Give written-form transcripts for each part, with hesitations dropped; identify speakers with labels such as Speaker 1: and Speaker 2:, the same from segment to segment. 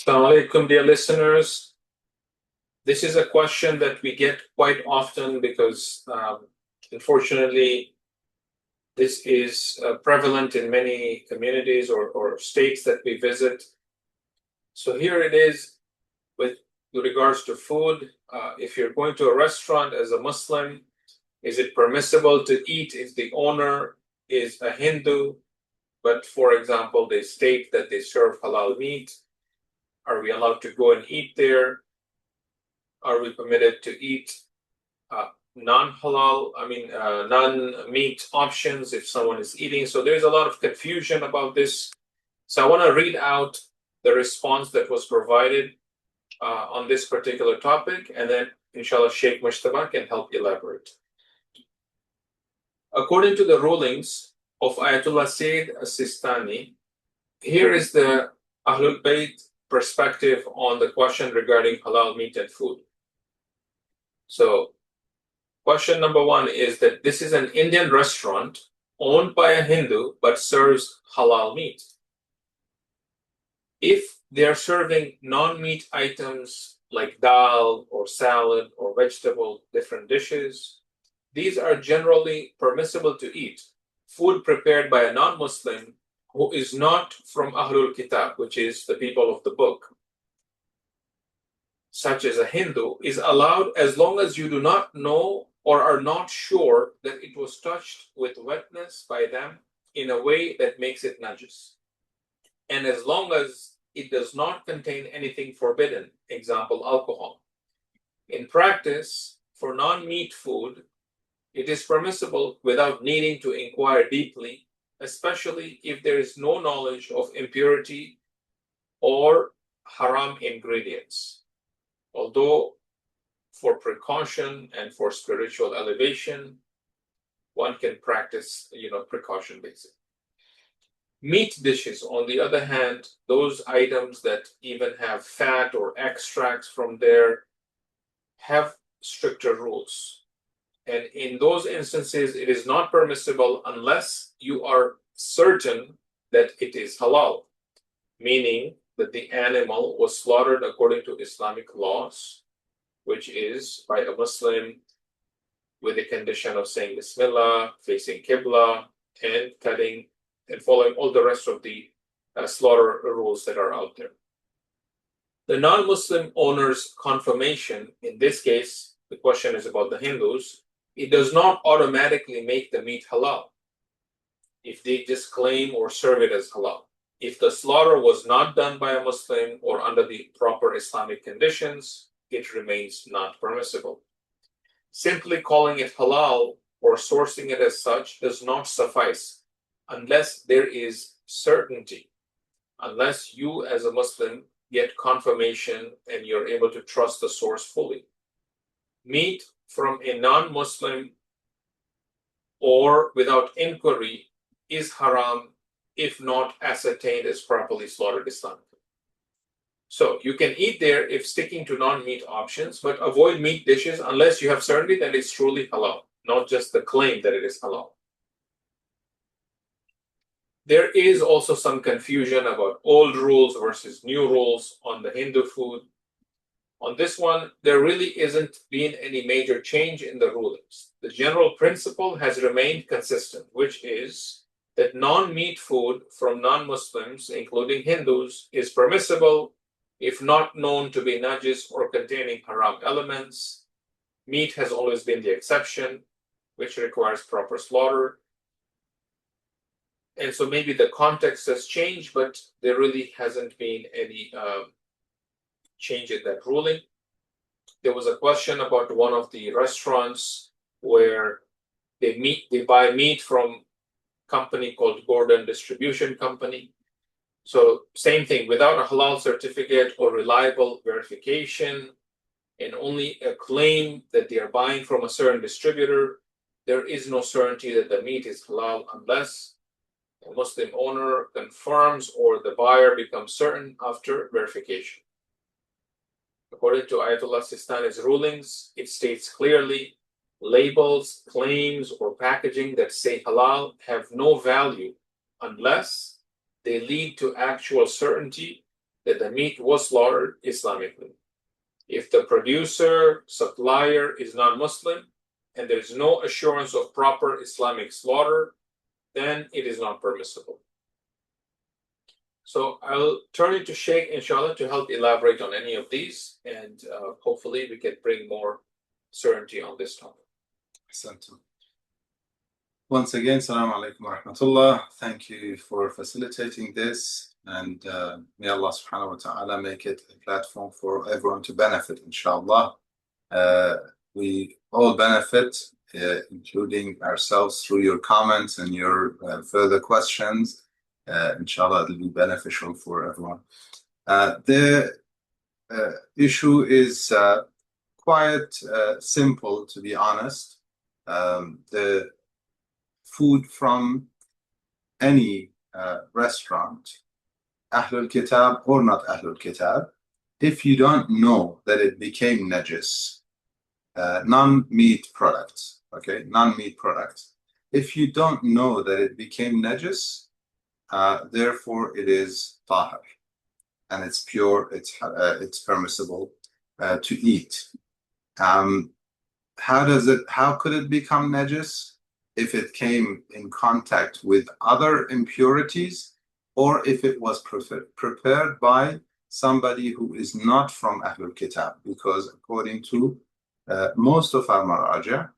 Speaker 1: Assalamu alaikum, dear listeners. This is a question that we get quite often because, unfortunately, this is prevalent in many communities or states that we visit. So here it is with regards to food. If you're going to a restaurant as a Muslim, is it permissible to eat if the owner is a Hindu, but for example, they state that they serve halal meat? Are we allowed to go and eat there? Are we permitted to eat non-halal, non-meat options if someone is eating? So there's a lot of confusion about this. So I want to read out the response that was provided on this particular topic, and then inshallah Sheikh Mujtaba can help elaborate. According to the rulings of Ayatollah Sayyid Sistani, here is the Ahlul Bayt perspective on the question regarding halal meat and food. So question number one is that this is an Indian restaurant owned by a Hindu but serves halal meat. If they're serving non-meat items like dal or salad or vegetable, different dishes, these are generally permissible to eat. Food prepared by a non-Muslim who is not from Ahlul Kitab, which is the people of the book, such as a Hindu, is allowed as long as you do not know or are not sure that it was touched with wetness by them in a way that makes it najis. And as long as it does not contain anything forbidden, example, alcohol. In practice, for non-meat food, it is permissible without needing to inquire deeply, especially if there is no knowledge of impurity or haram ingredients. Although for precaution and for spiritual elevation, one can practice, precaution basic. Meat dishes, on the other hand, those items that even have fat or extracts from there, have stricter rules. And in those instances, it is not permissible unless you are certain that it is halal, meaning that the animal was slaughtered according to Islamic laws, which is by a Muslim with the condition of saying Bismillah, facing Qibla, and cutting and following all the rest of the slaughter rules that are out there. The non-Muslim owner's confirmation, in this case, the question is about the Hindus, it does not automatically make the meat halal if they just claim or serve it as halal. If the slaughter was not done by a Muslim or under the proper Islamic conditions, it remains not permissible. Simply calling it halal or sourcing it as such does not suffice unless there is certainty, unless you as a Muslim get confirmation and you're able to trust the source fully. Meat from a non-Muslim or without inquiry is haram if not ascertained as properly slaughtered Islamically. So you can eat there if sticking to non-meat options, but avoid meat dishes unless you have certainty that it's truly halal, not just the claim that it is halal. There is also some confusion about old rules versus new rules on the Hindu food. On this one, there really isn't been any major change in the rulings. The general principle has remained consistent, which is that non-meat food from non-Muslims, including Hindus, is permissible if not known to be najis or containing haram elements. Meat has always been the exception, which requires proper slaughter. And so maybe the context has changed, but there really hasn't been any change in that ruling. There was a question about one of the restaurants where they buy meat from a company called Gordon Distribution Company. So same thing, without a halal certificate or reliable verification, and only a claim that they are buying from a certain distributor, there is no certainty that the meat is halal unless a Muslim owner confirms or the buyer becomes certain after verification. According to Ayatollah Sistani's rulings, it states clearly, labels, claims, or packaging that say halal have no value unless they lead to actual certainty that the meat was slaughtered Islamically. If the producer, supplier is non-Muslim, and there is no assurance of proper Islamic slaughter, then it is not permissible. So I'll turn it to Sheikh, inshallah, to help elaborate on any of these, and hopefully we can bring more certainty on this topic.
Speaker 2: Once again, Assalamu alaikum wa rahmatullah. Thank you for facilitating this, and may Allah subhanahu wa ta'ala make it a platform for everyone to benefit, inshallah. We all benefit, including ourselves, through your comments and your further questions. Inshallah, it will be beneficial for everyone. The issue is quite simple, to be honest. The food from any restaurant, Ahlul Kitab or not Ahlul Kitab, if you don't know that it became najis, non-meat products, okay, non-meat products, if you don't know that it became najis, therefore it is tahir, and it's pure, it's permissible to eat. How could it become najis? If it came in contact with other impurities, or if it was prepared by somebody who is not from Ahlul Kitab, because according to most of our Maraja,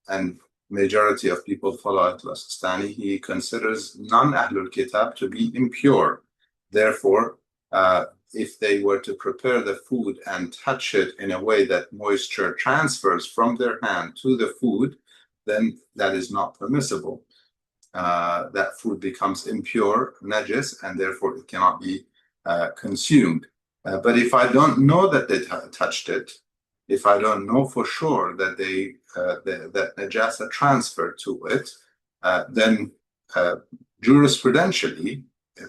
Speaker 2: and majority of people follow Ayatollah Sistani, he considers non-Ahlul Kitab to be impure. Therefore, if they were to prepare the food and touch it in a way that moisture transfers from their hand to the food, then that is not permissible. That food becomes impure, najis, and therefore it cannot be consumed. But if I don't know that they touched it, if I don't know for sure that that najasa transferred to it, then jurisprudentially,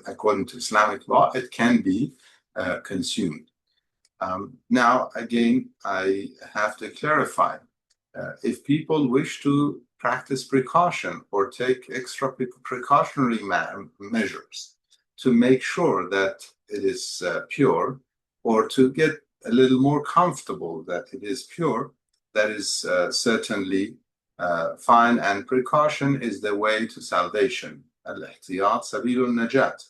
Speaker 2: according to Islamic law, it can be consumed. Now, again, I have to clarify. If people wish to practice precaution or take extra precautionary measures to make sure that it is pure, or to get a little more comfortable that it is pure, that is certainly fine, and precaution is the way to salvation. Al-ihtiyat sabilun najat.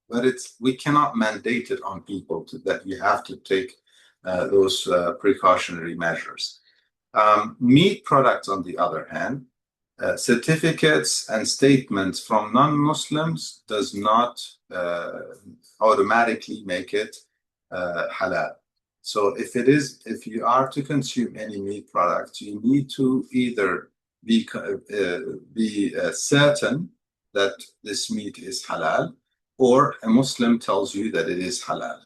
Speaker 2: But we cannot mandate it on people that you have to take those precautionary measures. Meat products, on the other hand, certificates and statements from non-Muslims does not automatically make it halal. So if you are to consume any meat product, you need to either be certain that this meat is halal, or a Muslim tells you that it is halal.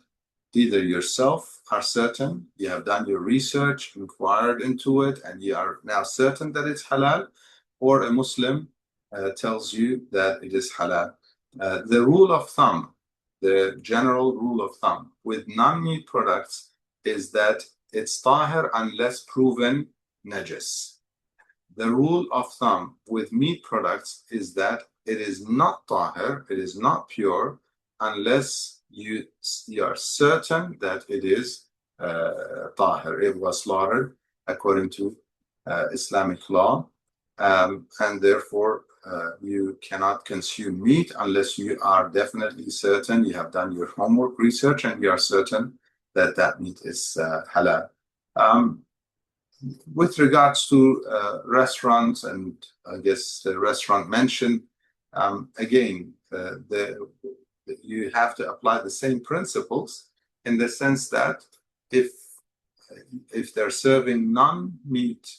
Speaker 2: Either yourself are certain, you have done your research, inquired into it, and you are now certain that it's halal, or a Muslim tells you that it is halal. The rule of thumb, the general rule of thumb with non-meat products is that it's tahir unless proven najis. The rule of thumb with meat products is that it is not tahir, it is not pure, unless you are certain that it is tahir, it was slaughtered according to Islamic law, and therefore you cannot consume meat unless you are definitely certain, you have done your homework research, and you are certain that that meat is halal. With regards to restaurants, and I guess the restaurant mentioned, again, you have to apply the same principles, in the sense that if they're serving non-meat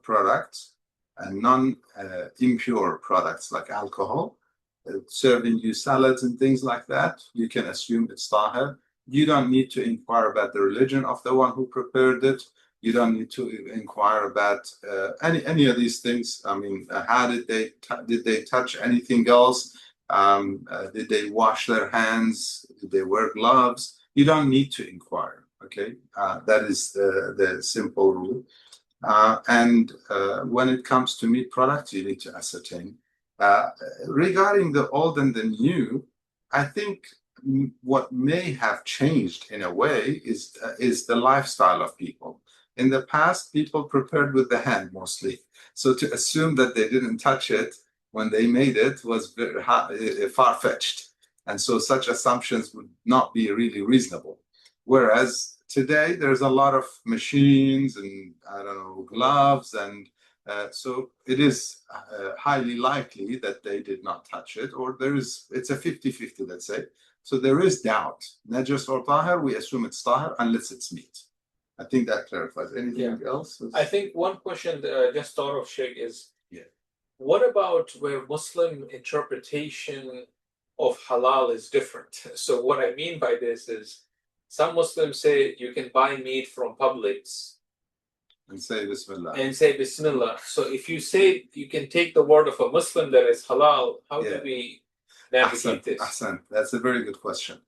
Speaker 2: products and non-impure products like alcohol, serving you salads and things like that, you can assume it's tahir. You don't need to inquire about the religion of the one who prepared it. You don't need to inquire about any of these things. I mean, how did they touch anything else? Did they wash their hands? Did they wear gloves? You don't need to inquire. Okay, that is the simple rule. And when it comes to meat products, you need to ascertain. Regarding the old and the new, I think what may have changed in a way is the lifestyle of people. In the past, people prepared with the hand mostly. So to assume that they didn't touch it when they made it was very far-fetched. And so such assumptions would not be really reasonable. Whereas today, there's a lot of machines and, I don't know, gloves. And so it is highly likely that they did not touch it, or it's a 50-50, let's say. So there is doubt. Najas or tahir, we assume it's tahir unless it's meat. I think that clarifies. Anything else?
Speaker 1: I think one question just thought of, Sheikh, is
Speaker 2: Yeah.
Speaker 1: what about where Muslim interpretation of halal is different? So what I mean by this is some Muslims say you can buy meat from Publix
Speaker 2: And say Bismillah.
Speaker 1: and say Bismillah. So if you say you can take the word of a Muslim that is halal, how do we navigate this?
Speaker 2: Ahsan. That's a very good question.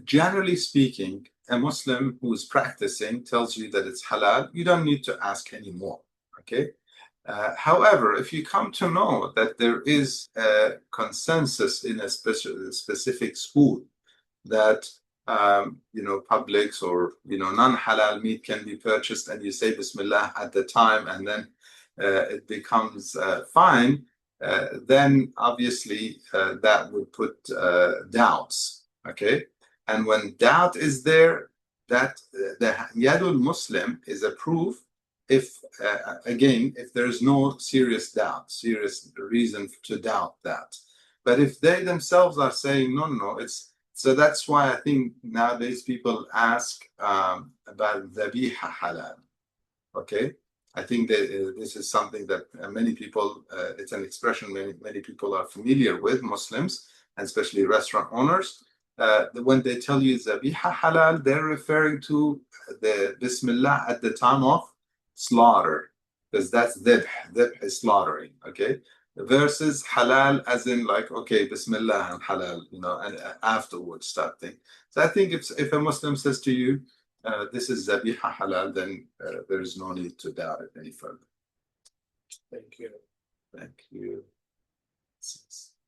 Speaker 2: Generally speaking, a Muslim who is practicing tells you that it's halal, you don't need to ask anymore. Okay. However, if you come to know that there is a consensus in a specific school that Publix or non-halal meat can be purchased, and you say Bismillah at the time, and then it becomes fine, then obviously that would put doubts. Okay, and when doubt is there, that the Yadul Muslim is a proof. If again, if there is no serious doubt, serious reason to doubt that, but if they themselves are saying no, it's so that's why I think nowadays people ask about dhabiha halal. Okay, I think that this is something that many people, it's an expression many people are familiar with, Muslims, and especially restaurant owners. When they tell you dhabiha halal, they're referring to the Bismillah at the time of slaughter, because that's dhibh. Dhibh is slaughtering. Okay, versus halal as in like, okay, Bismillah and halal, and afterwards type thing. So I think if a Muslim says to you, this is zabiha halal, then there is no need to doubt it any further.
Speaker 1: Thank you.
Speaker 2: Thank you.